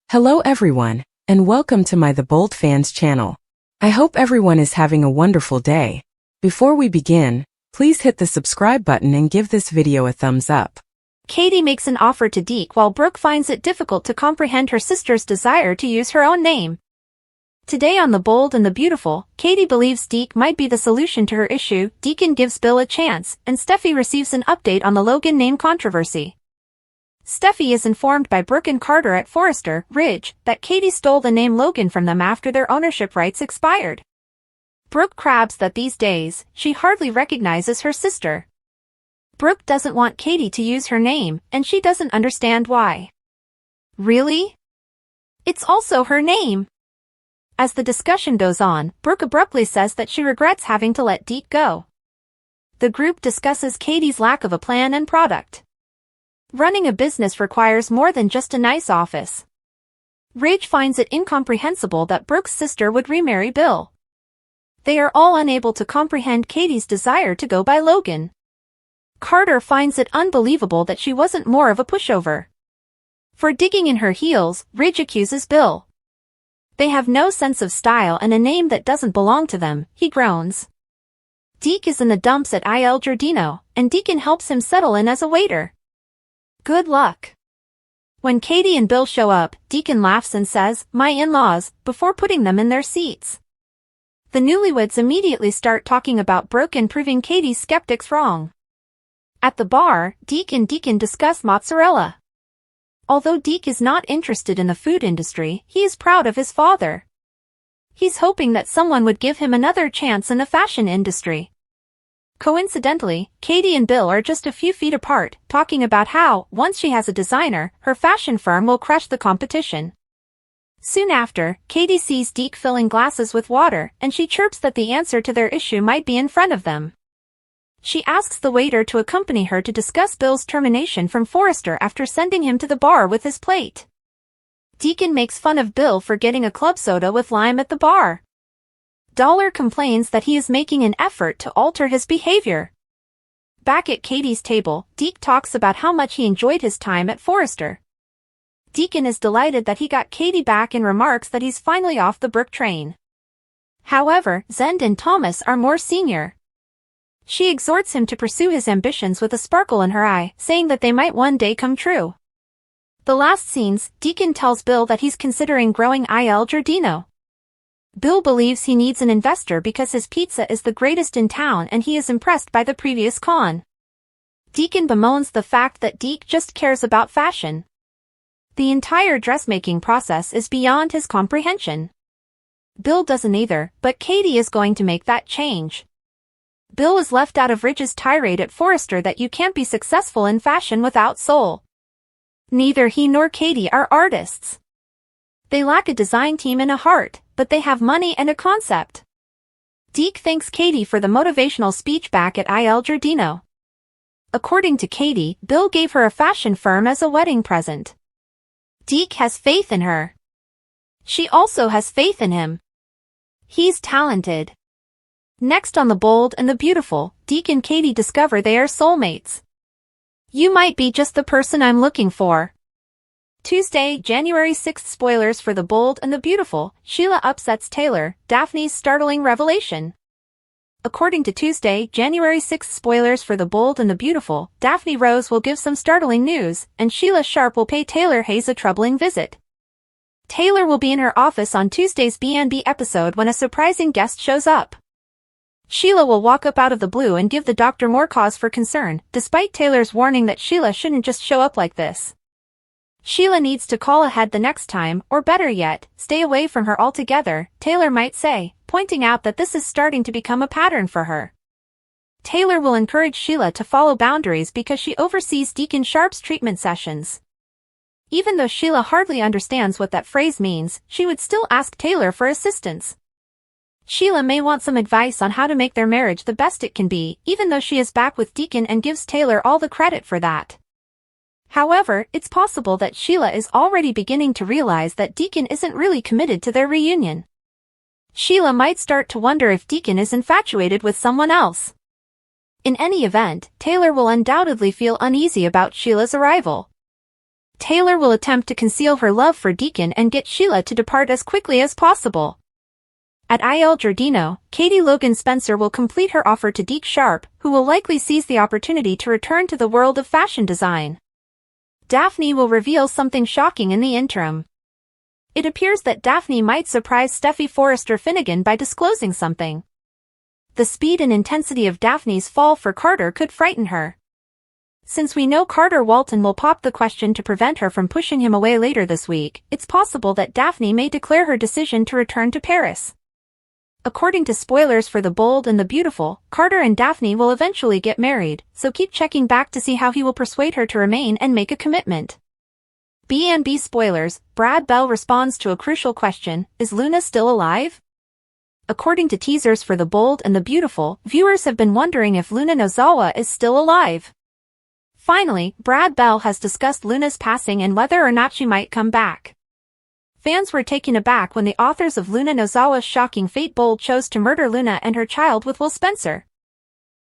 Hello everyone, and welcome to my The Bold Fans channel. I hope everyone is having a wonderful day. Before we begin, please hit the subscribe button and give this video a thumbs up. Katie makes an offer to Deke while Brooke finds it difficult to comprehend her sister's desire to use her own name. Today on The Bold and the Beautiful, Katie believes Deke might be the solution to her issue, Deacon gives Bill a chance, and Steffi receives an update on the Logan name controversy. Steffi is informed by Brooke and Carter at Forester Ridge that Katie stole the name Logan from them after their ownership rights expired. Brooke crabs that these days, she hardly recognizes her sister. Brooke doesn't want Katie to use her name, and she doesn't understand why. Really? It's also her name. As the discussion goes on, Brooke abruptly says that she regrets having to let Deke go. The group discusses Katie's lack of a plan and product. Running a business requires more than just a nice office. Ridge finds it incomprehensible that Brooke's sister would remarry Bill. They are all unable to comprehend Katie's desire to go by Logan. Carter finds it unbelievable that she wasn't more of a pushover. For digging in her heels, Ridge accuses Bill. They have no sense of style and a name that doesn't belong to them, he groans. Deke is in the dumps at Il Giardino, and Deacon helps him settle in as a waiter. Good luck. When Katie and Bill show up, Deacon laughs and says, "My in-laws," before putting them in their seats. The newlyweds immediately start talking about Brooke and proving Katie's skeptics wrong. At the bar, Deke and Deacon discuss mozzarella. Although Deke is not interested in the food industry, he is proud of his father. He's hoping that someone would give him another chance in the fashion industry. Coincidentally, Katie and Bill are just a few feet apart, talking about how, once she has a designer, her fashion firm will crush the competition. Soon after, Katie sees Deke filling glasses with water, and she chirps that the answer to their issue might be in front of them. She asks the waiter to accompany her to discuss Bill's termination from Forester after sending him to the bar with his plate. Deacon makes fun of Bill for getting a club soda with lime at the bar. Dollar complains that he is making an effort to alter his behavior. Back at Katie's table, Deke talks about how much he enjoyed his time at Forester. Deacon is delighted that he got Katie back and remarks that he's finally off the Brooke train. However, Zend and Thomas are more senior. She exhorts him to pursue his ambitions with a sparkle in her eye, saying that they might one day come true. The last scenes, Deacon tells Bill that he's considering growing Il Giardino. Bill believes he needs an investor because his pizza is the greatest in town and he is impressed by the previous con. Deacon bemoans the fact that Deke just cares about fashion. The entire dressmaking process is beyond his comprehension. Bill doesn't either, but Katie is going to make that change. Bill is left out of Ridge's tirade at Forester that you can't be successful in fashion without soul. Neither he nor Katie are artists. They lack a design team and a heart, but they have money and a concept. Deke thanks Katie for the motivational speech back at Il Giardino. According to Katie, Bill gave her a fashion firm as a wedding present. Deke has faith in her. She also has faith in him. He's talented. Next on The Bold and the Beautiful, Deke and Katie discover they are soulmates. You might be just the person I'm looking for. Tuesday, January 6th. Spoilers for The Bold and the Beautiful, Sheila upsets Taylor, Daphne's startling revelation. According to Tuesday, January 6th. Spoilers for The Bold and the Beautiful, Daphne Rose will give some startling news, and Sheila Sharp will pay Taylor Hayes a troubling visit. Taylor will be in her office on Tuesday's B&B episode when a surprising guest shows up. Sheila will walk up out of the blue and give the doctor more cause for concern, despite Taylor's warning that Sheila shouldn't just show up like this. Sheila needs to call ahead the next time, or better yet, stay away from her altogether, Taylor might say, pointing out that this is starting to become a pattern for her. Taylor will encourage Sheila to follow boundaries because she oversees Deacon Sharp's treatment sessions. Even though Sheila hardly understands what that phrase means, she would still ask Taylor for assistance. Sheila may want some advice on how to make their marriage the best it can be, even though she is back with Deacon and gives Taylor all the credit for that. However, it's possible that Sheila is already beginning to realize that Deacon isn't really committed to their reunion. Sheila might start to wonder if Deacon is infatuated with someone else. In any event, Taylor will undoubtedly feel uneasy about Sheila's arrival. Taylor will attempt to conceal her love for Deacon and get Sheila to depart as quickly as possible. At Il Giardino, Katie Logan Spencer will complete her offer to Deke Sharp, who will likely seize the opportunity to return to the world of fashion design. Daphne will reveal something shocking in the interim. It appears that Daphne might surprise Steffi Forrester Finnegan by disclosing something. The speed and intensity of Daphne's fall for Carter could frighten her. Since we know Carter Walton will pop the question to prevent her from pushing him away later this week, it's possible that Daphne may declare her decision to return to Paris. According to spoilers for The Bold and the Beautiful, Carter and Daphne will eventually get married, so keep checking back to see how he will persuade her to remain and make a commitment. B&B spoilers, Brad Bell responds to a crucial question: is Luna still alive? According to teasers for The Bold and the Beautiful, viewers have been wondering if Luna Nozawa is still alive. Finally, Brad Bell has discussed Luna's passing and whether or not she might come back. Fans were taken aback when the authors of Luna Nozawa's shocking fate Bold chose to murder Luna and her child with Will Spencer.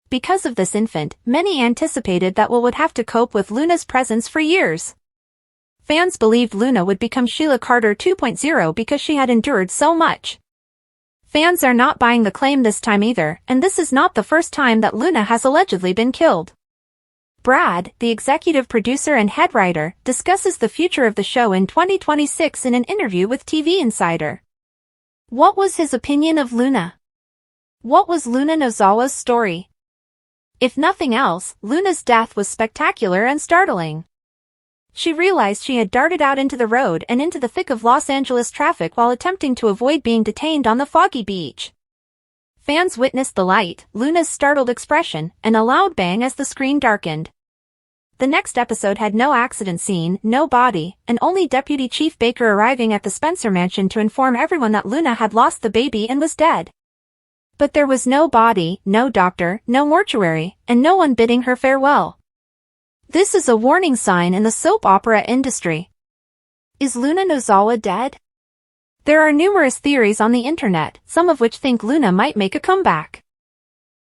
Because of this infant, many anticipated that Will would have to cope with Luna's presence for years. Fans believed Luna would become Sheila Carter 2.0 because she had endured so much. Fans are not buying the claim this time either, and this is not the first time that Luna has allegedly been killed. Brad, the executive producer and head writer, discusses the future of the show in 2026 in an interview with TV Insider. What was his opinion of Luna? What was Luna Nozawa's story? If nothing else, Luna's death was spectacular and startling. She realized she had darted out into the road and into the thick of Los Angeles traffic while attempting to avoid being detained on the foggy beach. Fans witnessed the light, Luna's startled expression, and a loud bang as the screen darkened. The next episode had no accident scene, no body, and only Deputy Chief Baker arriving at the Spencer mansion to inform everyone that Luna had lost the baby and was dead. But there was no body, no doctor, no mortuary, and no one bidding her farewell. This is a warning sign in the soap opera industry. Is Luna Nozawa dead? There are numerous theories on the internet, some of which think Luna might make a comeback.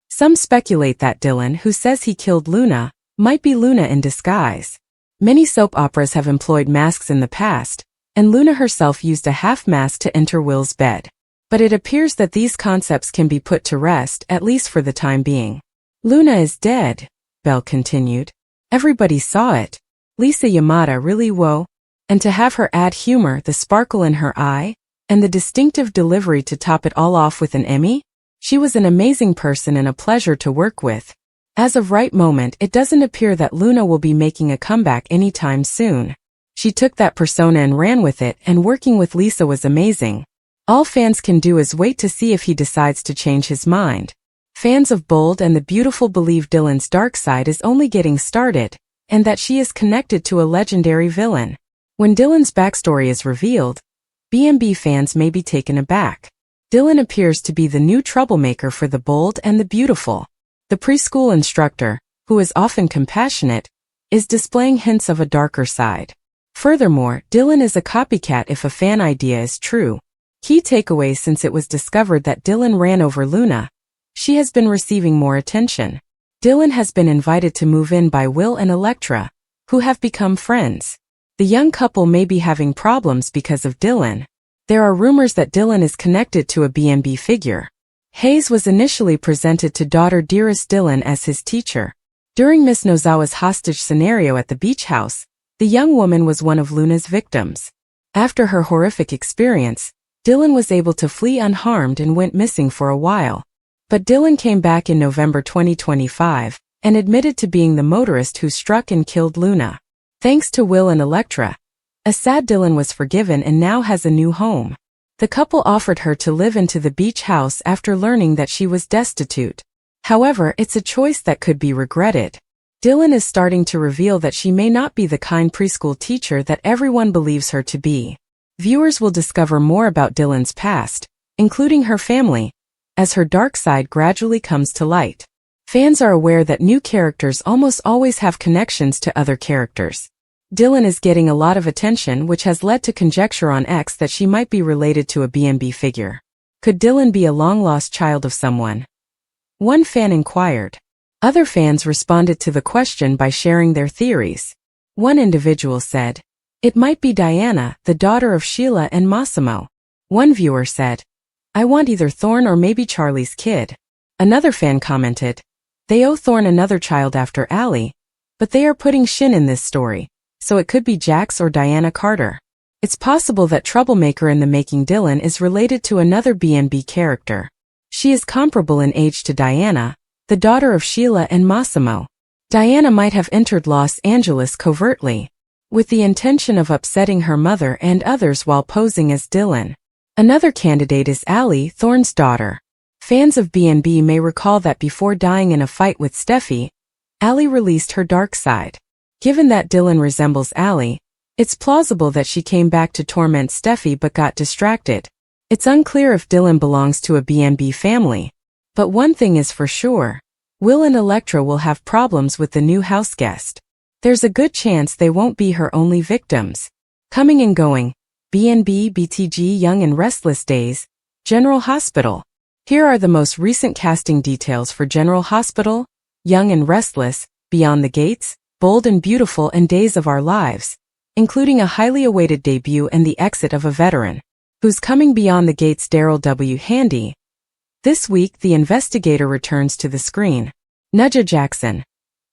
Some speculate that Dylan, who says he killed Luna, might be Luna in disguise. Many soap operas have employed masks in the past, and Luna herself used a half mask to enter Will's bed. But it appears that these concepts can be put to rest, at least for the time being. Luna is dead, Bell continued. Everybody saw it. Lisa Yamada really whoa. And to have her add humor, the sparkle in her eye, and the distinctive delivery to top it all off with an Emmy? She was an amazing person and a pleasure to work with. As of right moment, it doesn't appear that Luna will be making a comeback anytime soon. She took that persona and ran with it, and working with Lisa was amazing. All fans can do is wait to see if he decides to change his mind. Fans of Bold and the Beautiful believe Dylan's dark side is only getting started, and that she is connected to a legendary villain. When Dylan's backstory is revealed, B&B fans may be taken aback. Dylan appears to be the new troublemaker for The Bold and the Beautiful. The preschool instructor, who is often compassionate, is displaying hints of a darker side. Furthermore, Dylan is a copycat if a fan idea is true. Key takeaways: since it was discovered that Dylan ran over Luna, she has been receiving more attention. Dylan has been invited to move in by Will and Elektra, who have become friends. The young couple may be having problems because of Dylan. There are rumors that Dylan is connected to a B&B figure. Hayes was initially presented to daughter Dearest Dylan as his teacher. During Miss Nozawa's hostage scenario at the beach house, the young woman was one of Luna's victims. After her horrific experience, Dylan was able to flee unharmed and went missing for a while. But Dylan came back in November 2025 and admitted to being the motorist who struck and killed Luna. Thanks to Will and Elektra, a sad Dylan was forgiven and now has a new home. The couple offered her to live into the beach house after learning that she was destitute. However, it's a choice that could be regretted. Dylan is starting to reveal that she may not be the kind preschool teacher that everyone believes her to be. Viewers will discover more about Dylan's past, including her family, as her dark side gradually comes to light. Fans are aware that new characters almost always have connections to other characters. Dylan is getting a lot of attention, which has led to conjecture on X that she might be related to a B&B figure. Could Dylan be a long-lost child of someone? One fan inquired. Other fans responded to the question by sharing their theories. One individual said, It might be Diana, the daughter of Sheila and Massimo. One viewer said, I want either Thorne or maybe Charlie's kid. Another fan commented, they owe Thorne another child after Allie, but they are putting Shin in this story, so it could be Jax or Diana Carter. It's possible that Troublemaker in the Making Dylan is related to another B&B character. She is comparable in age to Diana, the daughter of Sheila and Massimo. Diana might have entered Los Angeles covertly, with the intention of upsetting her mother and others while posing as Dylan. Another candidate is Allie, Thorne's daughter. Fans of B&B may recall that before dying in a fight with Steffi, Allie released her dark side. Given that Dylan resembles Allie, it's plausible that she came back to torment Steffi but got distracted. It's unclear if Dylan belongs to a B&B family. But one thing is for sure, Will and Elektra will have problems with the new house guest. There's a good chance they won't be her only victims. Coming and going, B&B BTG Young and Restless Days, General Hospital. Here are the most recent casting details for General Hospital, Young and Restless, Beyond the Gates, Bold and Beautiful and Days of Our Lives, including a highly awaited debut and the exit of a veteran. Who's coming beyond the gates? Daryl W. Handy. This week the investigator returns to the screen. Nudja Jackson.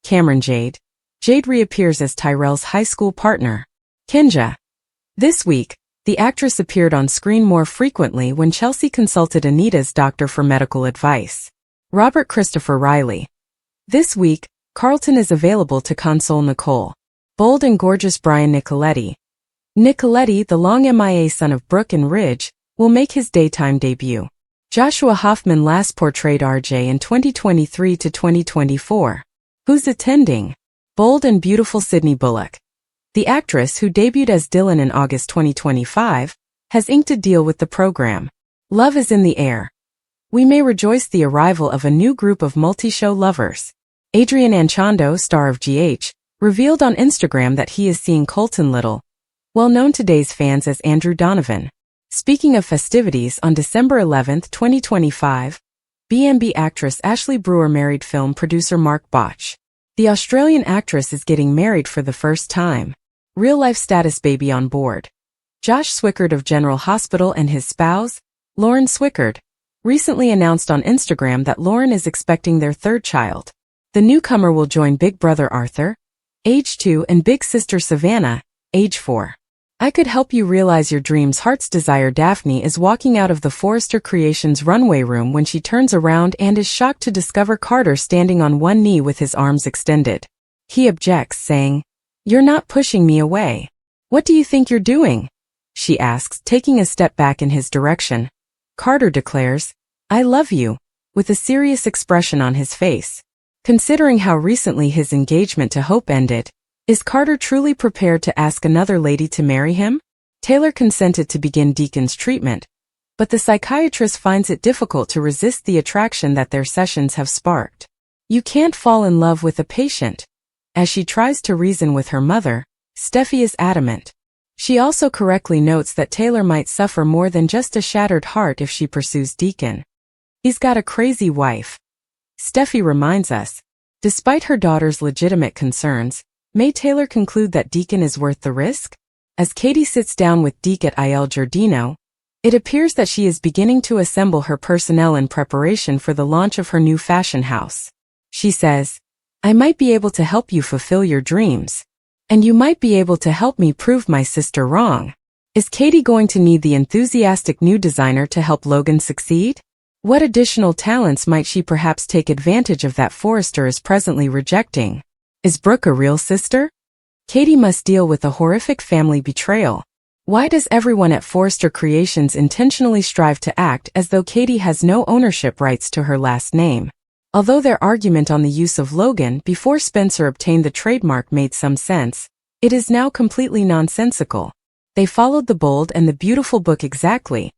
Cameron Jade. Jade reappears as Tyrell's high school partner. Kinja. This week, the actress appeared on screen more frequently when Chelsea consulted Anita's doctor for medical advice. Robert Christopher Riley. This week, Carlton is available to console Nicole. Bold and gorgeous Brian Nicoletti. Nicoletti, the long MIA son of Brooke and Ridge, will make his daytime debut. Joshua Hoffman last portrayed RJ in 2023 to 2024. Who's attending? Bold and beautiful Sydney Bullock. The actress, who debuted as Dylan in August 2025, has inked a deal with the program. Love is in the air. We may rejoice the arrival of a new group of multi-show lovers. Adrian Anchondo, star of GH, revealed on Instagram that he is seeing Colton Little, well known to Days fans as Andrew Donovan. Speaking of festivities, on December 11, 2025, B&B actress Ashley Brewer married film producer Mark Botch. The Australian actress is getting married for the first time. Real-life status baby on board. Josh Swickard of General Hospital and his spouse, Lauren Swickard, recently announced on Instagram that Lauren is expecting their third child. The newcomer will join Big Brother Arthur, age 2, and Big Sister Savannah, age 4. I could help you realize your dreams. Heart's Desire. Daphne is walking out of the Forrester Creations runway room when she turns around and is shocked to discover Carter standing on one knee with his arms extended. He objects, saying, "You're not pushing me away. What do you think you're doing?" she asks, taking a step back in his direction. Carter declares, "I love you," with a serious expression on his face. Considering how recently his engagement to Hope ended, is Carter truly prepared to ask another lady to marry him? Taylor consented to begin Deacon's treatment, but the psychiatrist finds it difficult to resist the attraction that their sessions have sparked. You can't fall in love with a patient. As she tries to reason with her mother, Steffi is adamant. She also correctly notes that Taylor might suffer more than just a shattered heart if she pursues Deacon. He's got a crazy wife. Steffi reminds us, despite her daughter's legitimate concerns, may Taylor conclude that Deacon is worth the risk? As Katie sits down with Deke at Il Giardino, it appears that she is beginning to assemble her personnel in preparation for the launch of her new fashion house. She says, "I might be able to help you fulfill your dreams. And you might be able to help me prove my sister wrong." Is Katie going to need the enthusiastic new designer to help Logan succeed? What additional talents might she perhaps take advantage of that Forrester is presently rejecting? Is Brooke a real sister? Katie must deal with a horrific family betrayal. Why does everyone at Forrester Creations intentionally strive to act as though Katie has no ownership rights to her last name? Although their argument on the use of Logan before Spencer obtained the trademark made some sense, it is now completely nonsensical. They followed the Bold and the Beautiful book exactly,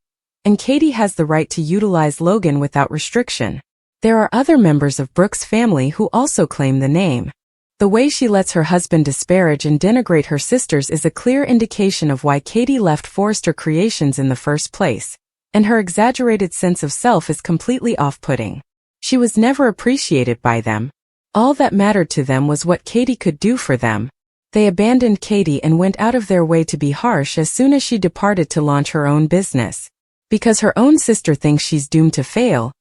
and Katie has the right to utilize Logan without restriction. There are other members of Brooke's family who also claim the name. The way she lets her husband disparage and denigrate her sisters is a clear indication of why Katie left Forrester Creations in the first place, and her exaggerated sense of self is completely off-putting. She was never appreciated by them. All that mattered to them was what Katie could do for them. They abandoned Katie and went out of their way to be harsh as soon as she departed to launch her own business. Because her own sister thinks she's doomed to fail,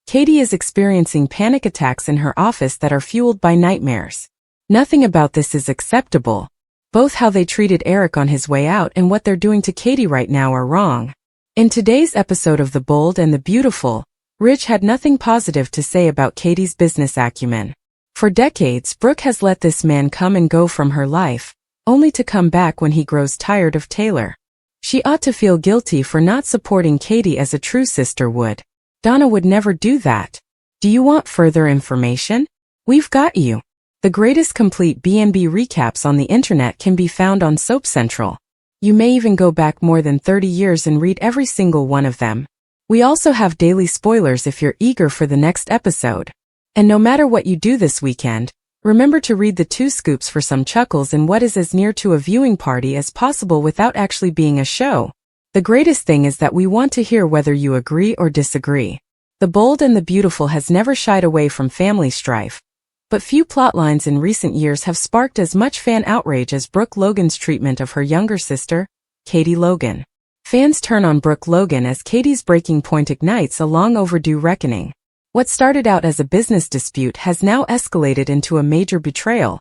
Katie is experiencing panic attacks in her office that are fueled by nightmares. Nothing about this is acceptable. Both how they treated Eric on his way out and what they're doing to Katie right now are wrong. In today's episode of The Bold and the Beautiful, Ridge had nothing positive to say about Katie's business acumen. For decades, Brooke has let this man come and go from her life, only to come back when he grows tired of Taylor. She ought to feel guilty for not supporting Katie as a true sister would. Donna would never do that. Do you want further information? We've got you. The greatest complete B&B recaps on the internet can be found on Soap Central. You may even go back more than 30 years and read every single one of them. We also have daily spoilers if you're eager for the next episode. And no matter what you do this weekend, remember to read the 2 scoops for some chuckles in what is as near to a viewing party as possible without actually being a show. The greatest thing is that we want to hear whether you agree or disagree. The Bold and the Beautiful has never shied away from family strife, but few plotlines in recent years have sparked as much fan outrage as Brooke Logan's treatment of her younger sister, Katie Logan. Fans turn on Brooke Logan as Katie's breaking point ignites a long overdue reckoning. What started out as a business dispute has now escalated into a major betrayal,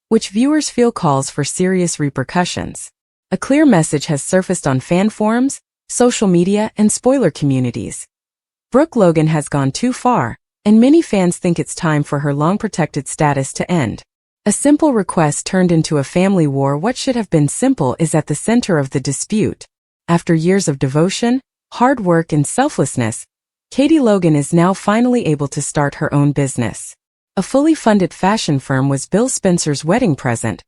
which viewers feel calls for serious repercussions. A clear message has surfaced on fan forums, social media, and spoiler communities. Brooke Logan has gone too far, and many fans think it's time for her long-protected status to end. A simple request turned into a family war. What should have been simple is at the center of the dispute. After years of devotion, hard work, and selflessness, Katie Logan is now finally able to start her own business. A fully funded fashion firm was Bill Spencer's wedding present,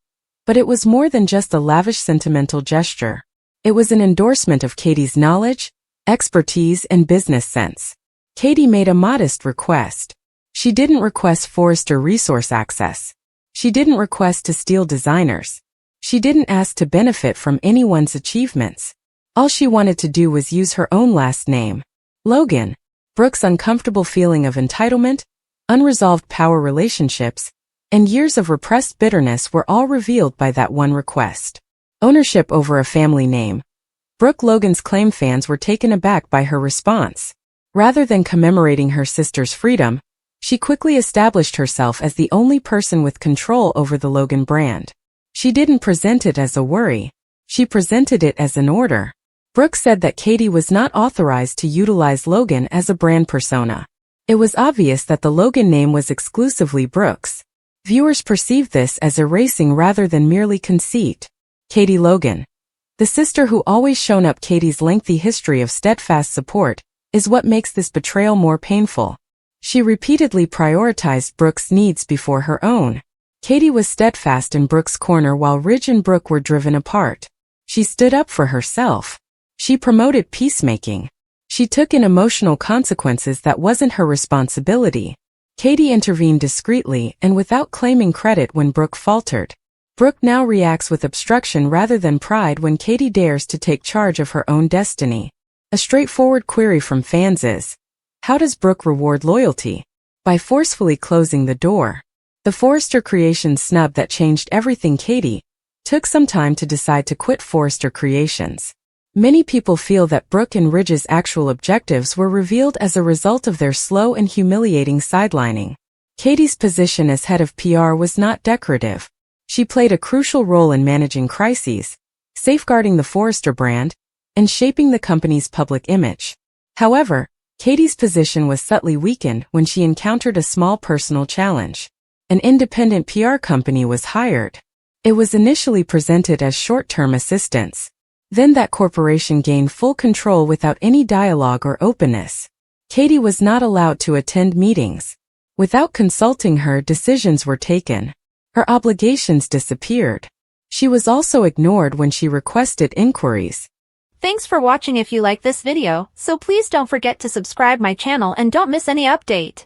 but it was more than just a lavish sentimental gesture. It was an endorsement of Katie's knowledge, expertise, and business sense. Katie made a modest request. She didn't request Forrester resource access. She didn't request to steal designers. She didn't ask to benefit from anyone's achievements. All she wanted to do was use her own last name, Logan. Brooke's uncomfortable feeling of entitlement, unresolved power relationships, and years of repressed bitterness were all revealed by that one request. Ownership over a family name. Brooke Logan's claim fans were taken aback by her response. Rather than commemorating her sister's freedom, she quickly established herself as the only person with control over the Logan brand. She didn't present it as a worry. She presented it as an order. Brooke said that Katie was not authorized to utilize Logan as a brand persona. It was obvious that the Logan name was exclusively Brooke's. Viewers perceived this as erasing rather than merely conceit. Katie Logan, the sister who always shown up. Katie's lengthy history of steadfast support is what makes this betrayal more painful. She repeatedly prioritized Brooke's needs before her own. Katie was steadfast in Brooke's corner while Ridge and Brooke were driven apart. She stood up for herself. She promoted peacemaking. She took in emotional consequences that wasn't her responsibility. Katie intervened discreetly and without claiming credit when Brooke faltered. Brooke now reacts with obstruction rather than pride when Katie dares to take charge of her own destiny. A straightforward query from fans is, how does Brooke reward loyalty? By forcefully closing the door. The Forrester Creations snub that changed everything. Katie took some time to decide to quit Forrester Creations. Many people feel that Brooke and Ridge's actual objectives were revealed as a result of their slow and humiliating sidelining. Katie's position as head of PR was not decorative. She played a crucial role in managing crises, safeguarding the Forrester brand, and shaping the company's public image. However, Katie's position was subtly weakened when she encountered a small personal challenge. An independent PR company was hired. It was initially presented as short-term assistance. Then that corporation gained full control without any dialogue or openness. Katie was not allowed to attend meetings. Without consulting her, decisions were taken. Her obligations disappeared. She was also ignored when she requested inquiries. Thanks for watching. If you like this video, so please don't forget to subscribe my channel and don't miss any update.